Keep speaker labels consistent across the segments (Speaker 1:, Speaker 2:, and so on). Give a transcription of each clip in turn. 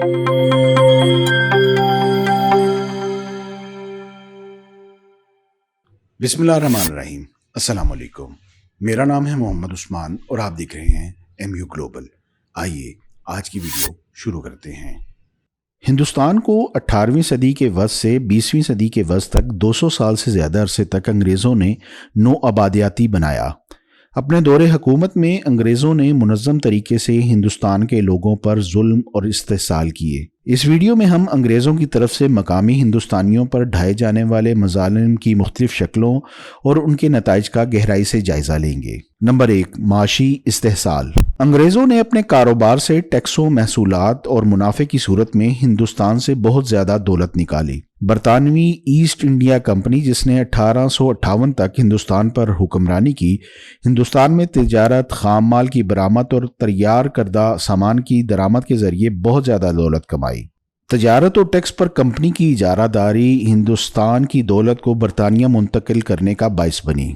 Speaker 1: بسم اللہ الرحمن الرحیم۔ السلام علیکم، میرا نام ہے محمد عثمان اور آپ دیکھ رہے ہیں MU گلوبل۔ آئیے آج کی ویڈیو شروع کرتے ہیں۔ ہندوستان کو 18ویں صدی کے وسط سے 20ویں صدی کے وسط تک 200 سال سے زیادہ عرصے تک انگریزوں نے نو آبادیاتی بنایا۔ اپنے دور حکومت میں انگریزوں نے منظم طریقے سے ہندوستان کے لوگوں پر ظلم اور استحصال کیے۔ اس ویڈیو میں ہم انگریزوں کی طرف سے مقامی ہندوستانیوں پر ڈھائے جانے والے مظالم کی مختلف شکلوں اور ان کے نتائج کا گہرائی سے جائزہ لیں گے۔ نمبر 1، معاشی استحصال۔ انگریزوں نے اپنے کاروبار سے ٹیکسوں، محصولات اور منافع کی صورت میں ہندوستان سے بہت زیادہ دولت نکالی۔ برطانوی ایسٹ انڈیا کمپنی، جس نے 1858 تک ہندوستان پر حکمرانی کی، ہندوستان میں تجارت، خام مال کی برآمد اور تیار کردہ سامان کی درآمد کے ذریعے بہت زیادہ دولت کمائی۔ تجارت اور ٹیکس پر کمپنی کی اجارہ داری ہندوستان کی دولت کو برطانیہ منتقل کرنے کا باعث بنی،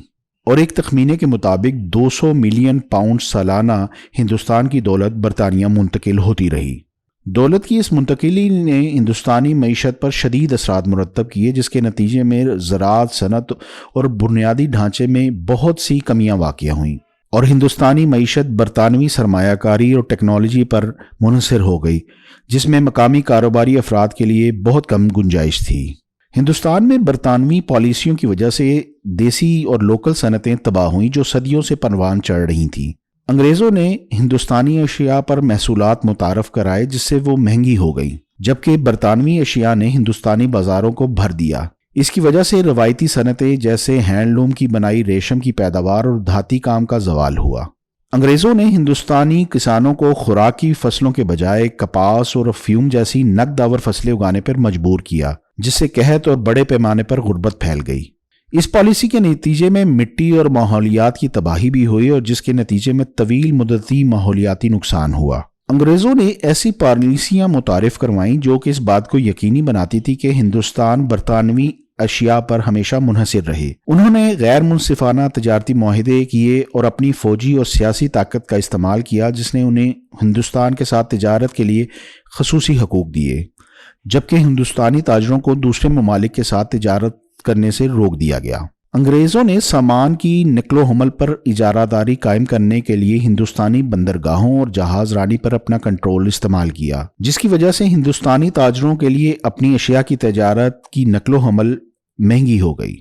Speaker 1: اور ایک تخمینے کے مطابق 200 ملین پاؤنڈ سالانہ ہندوستان کی دولت برطانیہ منتقل ہوتی رہی۔ دولت کی اس منتقلی نے ہندوستانی معیشت پر شدید اثرات مرتب کیے، جس کے نتیجے میں زراعت، صنعت اور بنیادی ڈھانچے میں بہت سی کمیاں واقع ہوئیں، اور ہندوستانی معیشت برطانوی سرمایہ کاری اور ٹیکنالوجی پر منحصر ہو گئی، جس میں مقامی کاروباری افراد کے لیے بہت کم گنجائش تھی۔ ہندوستان میں برطانوی پالیسیوں کی وجہ سے دیسی اور لوکل صنعتیں تباہ ہوئیں جو صدیوں سے پروان چڑھ رہی تھیں۔ انگریزوں نے ہندوستانی اشیاء پر محصولات متعارف کرائے جس سے وہ مہنگی ہو گئیں، جبکہ برطانوی اشیاء نے ہندوستانی بازاروں کو بھر دیا۔ اس کی وجہ سے روایتی صنعتیں جیسے ہینڈ لوم کی بنائی، ریشم کی پیداوار اور دھاتی کام کا زوال ہوا۔ انگریزوں نے ہندوستانی کسانوں کو خوراکی فصلوں کے بجائے کپاس اور افیون جیسی نقد آور فصلیں اگانے پر مجبور کیا، جس سے قحط اور بڑے پیمانے پر غربت پھیل گئی۔ اس پالیسی کے نتیجے میں مٹی اور ماحولیات کی تباہی بھی ہوئی، اور جس کے نتیجے میں طویل مدتی ماحولیاتی نقصان ہوا۔ انگریزوں نے ایسی پالیسیاں متعارف کروائیں جو کہ اس بات کو یقینی بناتی تھی کہ ہندوستان برطانوی اشیاء پر ہمیشہ منحصر رہے۔ انہوں نے غیر منصفانہ تجارتی معاہدے کیے اور اپنی فوجی اور سیاسی طاقت کا استعمال کیا، جس نے انہیں ہندوستان کے ساتھ تجارت کے لیے خصوصی حقوق دیے، جبکہ ہندوستانی تاجروں کو دوسرے ممالک کے ساتھ تجارت کرنے سے روک دیا گیا۔ انگریزوں نے سامان کی نقل و حمل پر اجارہ داری قائم کرنے کے لیے ہندوستانی بندرگاہوں اور جہاز رانی پر اپنا کنٹرول استعمال کیا، جس کی وجہ سے ہندوستانی تاجروں کے لیے اپنی اشیاء کی تجارت کی نقل و حمل مہنگی ہو گئی۔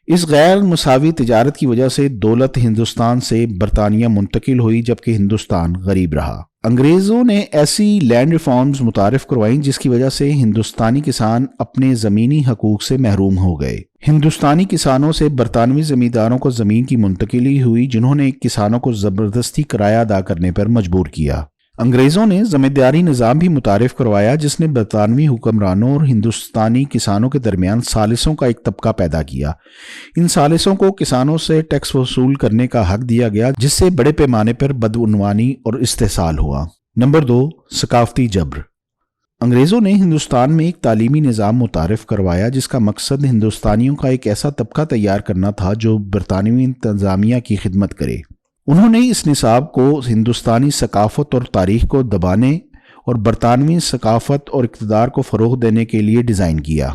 Speaker 1: اس غیر مساوی تجارت کی وجہ سے دولت ہندوستان سے برطانیہ منتقل ہوئی، جبکہ ہندوستان غریب رہا۔ انگریزوں نے ایسی لینڈ ریفارمز متعارف کروائیں جس کی وجہ سے ہندوستانی کسان اپنے زمینی حقوق سے محروم ہو گئے۔ ہندوستانی کسانوں سے برطانوی زمینداروں کو زمین کی منتقلی ہوئی، جنہوں نے کسانوں کو زبردستی کرایہ ادا کرنے پر مجبور کیا۔ انگریزوں نے زمینداری نظام بھی متعارف کروایا، جس نے برطانوی حکمرانوں اور ہندوستانی کسانوں کے درمیان ثالثوں کا ایک طبقہ پیدا کیا۔ ان ثالثوں کو کسانوں سے ٹیکس وصول کرنے کا حق دیا گیا، جس سے بڑے پیمانے پر بدعنوانی اور استحصال ہوا۔ نمبر 2، ثقافتی جبر۔ انگریزوں نے ہندوستان میں ایک تعلیمی نظام متعارف کروایا جس کا مقصد ہندوستانیوں کا ایک ایسا طبقہ تیار کرنا تھا جو برطانوی انتظامیہ کی خدمت کرے۔ انہوں نے اس نصاب کو ہندوستانی ثقافت اور تاریخ کو دبانے اور برطانوی ثقافت اور اقتدار کو فروغ دینے کے لیے ڈیزائن کیا۔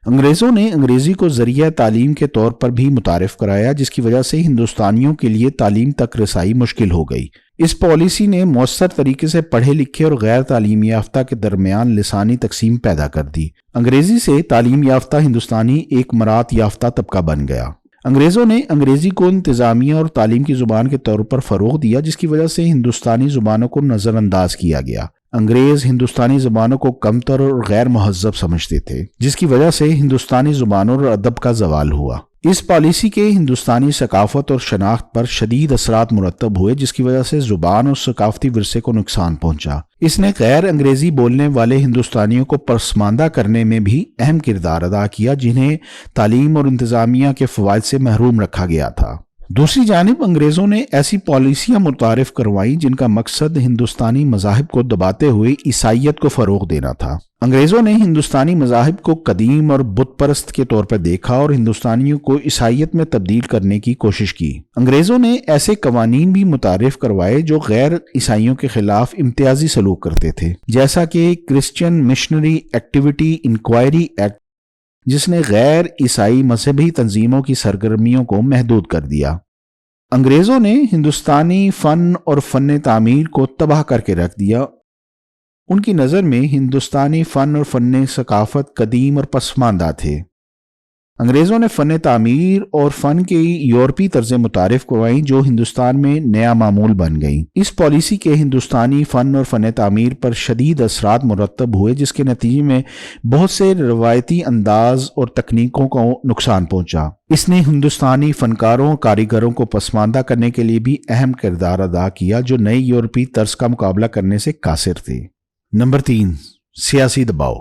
Speaker 1: انگریزوں نے انگریزی کو ذریعہ تعلیم کے طور پر بھی متعارف کرایا، جس کی وجہ سے ہندوستانیوں کے لیے تعلیم تک رسائی مشکل ہو گئی۔ اس پالیسی نے مؤثر طریقے سے پڑھے لکھے اور غیر تعلیم یافتہ کے درمیان لسانی تقسیم پیدا کر دی۔ انگریزی سے تعلیم یافتہ ہندوستانی ایک مراد یافتہ طبقہ بن گیا۔ انگریزوں نے انگریزی کو انتظامیہ اور تعلیم کی زبان کے طور پر فروغ دیا، جس کی وجہ سے ہندوستانی زبانوں کو نظر انداز کیا گیا۔ انگریز ہندوستانی زبانوں کو کمتر اور غیر مہذب سمجھتے تھے، جس کی وجہ سے ہندوستانی زبانوں اور ادب کا زوال ہوا۔ اس پالیسی کے ہندوستانی ثقافت اور شناخت پر شدید اثرات مرتب ہوئے، جس کی وجہ سے زبان اور ثقافتی ورثے کو نقصان پہنچا۔ اس نے غیر انگریزی بولنے والے ہندوستانیوں کو پسماندہ کرنے میں بھی اہم کردار ادا کیا، جنہیں تعلیم اور انتظامیہ کے فوائد سے محروم رکھا گیا تھا۔ دوسری جانب انگریزوں نے ایسی پالیسیاں متعارف کروائیں جن کا مقصد ہندوستانی مذاہب کو دباتے ہوئے عیسائیت کو فروغ دینا تھا۔ انگریزوں نے ہندوستانی مذاہب کو قدیم اور بت پرست کے طور پر دیکھا اور ہندوستانیوں کو عیسائیت میں تبدیل کرنے کی کوشش کی۔ انگریزوں نے ایسے قوانین بھی متعارف کروائے جو غیر عیسائیوں کے خلاف امتیازی سلوک کرتے تھے، جیسا کہ Christian missionary activity inquiry act, جس نے غیر عیسائی مذہبی تنظیموں کی سرگرمیوں کو محدود کر دیا۔ انگریزوں نے ہندوستانی فن اور فن تعمیر کو تباہ کر کے رکھ دیا۔ ان کی نظر میں ہندوستانی فن اور فن ثقافت قدیم اور پسماندہ تھے۔ انگریزوں نے فن تعمیر اور فن کی یورپی طرزیں متعارف کروائیں جو ہندوستان میں نیا معمول بن گئیں۔ اس پالیسی کے ہندوستانی فن اور فن تعمیر پر شدید اثرات مرتب ہوئے، جس کے نتیجے میں بہت سے روایتی انداز اور تکنیکوں کو نقصان پہنچا۔ اس نے ہندوستانی فنکاروں اور کاریگروں کو پسماندہ کرنے کے لیے بھی اہم کردار ادا کیا، جو نئی یورپی طرز کا مقابلہ کرنے سے قاصر تھے۔ نمبر 3، سیاسی دباؤ۔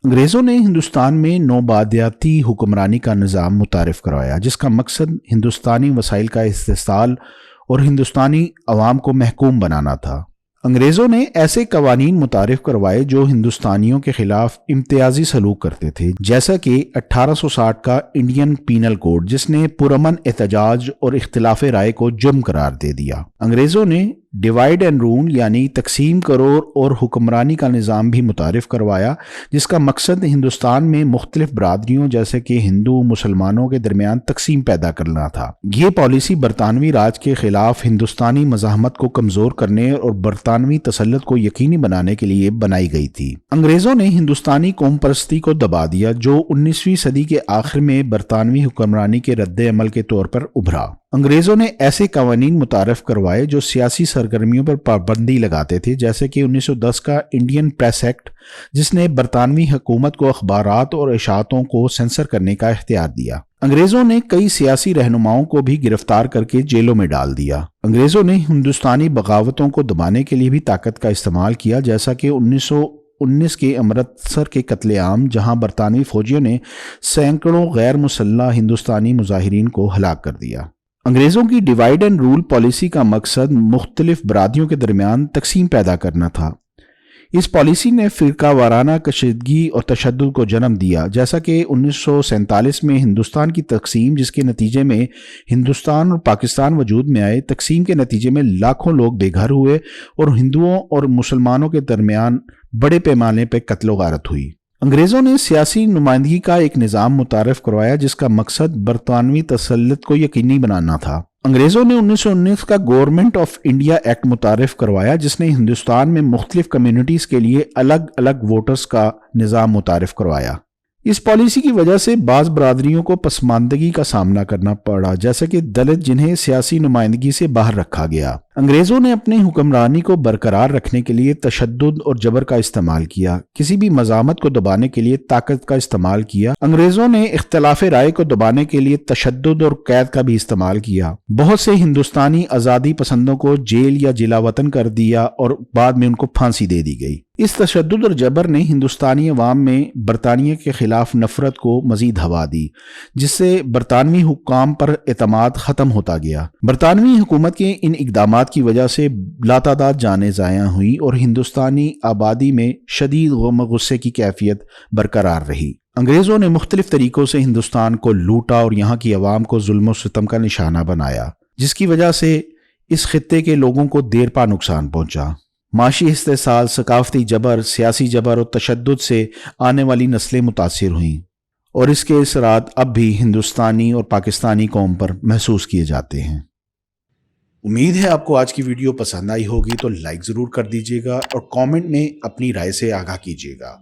Speaker 1: انگریزوں نے ہندوستان میں نوبادیاتی حکمرانی کا نظام متعارف کروایا، جس کا مقصد ہندوستانی وسائل کا استحصال اور ہندوستانی عوام کو محکوم بنانا تھا۔ انگریزوں نے ایسے قوانین متعارف کروائے جو ہندوستانیوں کے خلاف امتیازی سلوک کرتے تھے، جیسا کہ 1860 کا انڈین پینل کوڈ، جس نے پرامن احتجاج اور اختلاف رائے کو جرم قرار دے دیا۔ انگریزوں نے ڈیوائیڈ اینڈ رول یعنی تقسیم کرو اور حکمرانی کا نظام بھی متعارف کروایا، جس کا مقصد ہندوستان میں مختلف برادریوں جیسے کہ ہندو مسلمانوں کے درمیان تقسیم پیدا کرنا تھا۔ یہ پالیسی برطانوی راج کے خلاف ہندوستانی مزاحمت کو کمزور کرنے اور برطانوی تسلط کو یقینی بنانے کے لیے بنائی گئی تھی۔ انگریزوں نے ہندوستانی قوم پرستی کو دبا دیا، جو 19ویں صدی کے آخر میں برطانوی حکمرانی کے رد عمل کے طور پر ابھرا۔ انگریزوں نے ایسے قوانین متعارف کروائے جو سیاسی سرگرمیوں پر پابندی لگاتے تھے، جیسے کہ 1910 کا انڈین پریس ایکٹ، جس نے برطانوی حکومت کو اخبارات اور اشاعتوں کو سینسر کرنے کا اختیار دیا۔ انگریزوں نے کئی سیاسی رہنماؤں کو بھی گرفتار کر کے جیلوں میں ڈال دیا۔ انگریزوں نے ہندوستانی بغاوتوں کو دبانے کے لیے بھی طاقت کا استعمال کیا، جیسا کہ 1919 کے امرتسر کے قتل عام، جہاں برطانوی فوجیوں نے سینکڑوں غیر مسلح ہندوستانی مظاہرین کو ہلاک کر دیا۔ انگریزوں کی ڈیوائیڈ اینڈ رول پالیسی کا مقصد مختلف برادریوں کے درمیان تقسیم پیدا کرنا تھا۔ اس پالیسی نے فرقہ وارانہ کشیدگی اور تشدد کو جنم دیا، جیسا کہ 1947 میں ہندوستان کی تقسیم، جس کے نتیجے میں ہندوستان اور پاکستان وجود میں آئے۔ تقسیم کے نتیجے میں لاکھوں لوگ بے گھر ہوئے اور ہندوؤں اور مسلمانوں کے درمیان بڑے پیمانے پہ قتل و غارت ہوئی۔ انگریزوں نے سیاسی نمائندگی کا ایک نظام متعارف کروایا، جس کا مقصد برطانوی تسلط کو یقینی بنانا تھا۔ انگریزوں نے 1919 کا گورنمنٹ آف انڈیا ایکٹ متعارف کروایا، جس نے ہندوستان میں مختلف کمیونٹیز کے لیے الگ الگ ووٹرز کا نظام متعارف کروایا۔ اس پالیسی کی وجہ سے بعض برادریوں کو پسماندگی کا سامنا کرنا پڑا، جیسے کہ دلت، جنہیں سیاسی نمائندگی سے باہر رکھا گیا۔ انگریزوں نے اپنی حکمرانی کو برقرار رکھنے کے لیے تشدد اور جبر کا استعمال کیا، کسی بھی مزاحمت کو دبانے کے لیے طاقت کا استعمال کیا۔ انگریزوں نے اختلاف رائے کو دبانے کے لیے تشدد اور قید کا بھی استعمال کیا۔ بہت سے ہندوستانی آزادی پسندوں کو جیل یا جلا وطن کر دیا اور بعد میں ان کو پھانسی دے دی گئی۔ اس تشدد اور جبر نے ہندوستانی عوام میں برطانیہ کے خلاف نفرت کو مزید ہوا دی، جس سے برطانوی حکام پر اعتماد ختم ہوتا گیا۔ برطانوی حکومت کے ان اقدامات کی وجہ سے لاتعداد جانیں ضائع ہوئیں اور ہندوستانی آبادی میں شدید غم و غصے کی کیفیت برقرار رہی۔ انگریزوں نے مختلف طریقوں سے ہندوستان کو لوٹا اور یہاں کی عوام کو ظلم و ستم کا نشانہ بنایا، جس کی وجہ سے اس خطے کے لوگوں کو دیر پا نقصان پہنچا۔ معاشی استحصال، ثقافتی جبر، سیاسی جبر اور تشدد سے آنے والی نسلیں متاثر ہوئیں، اور اس کے اثرات اب بھی ہندوستانی اور پاکستانی قوم پر محسوس کیے جاتے ہیں۔ امید ہے آپ کو آج کی ویڈیو پسند آئی ہوگی، تو لائک ضرور کر دیجیے گا اور کامنٹ میں اپنی رائے سے آگاہ کیجیے گا۔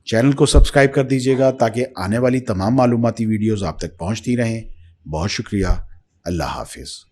Speaker 1: چینل کو سبسکرائب کر دیجیے گا تاکہ آنے والی تمام معلوماتی ویڈیوز آپ تک پہنچتی رہیں۔ بہت شکریہ۔ اللہ حافظ۔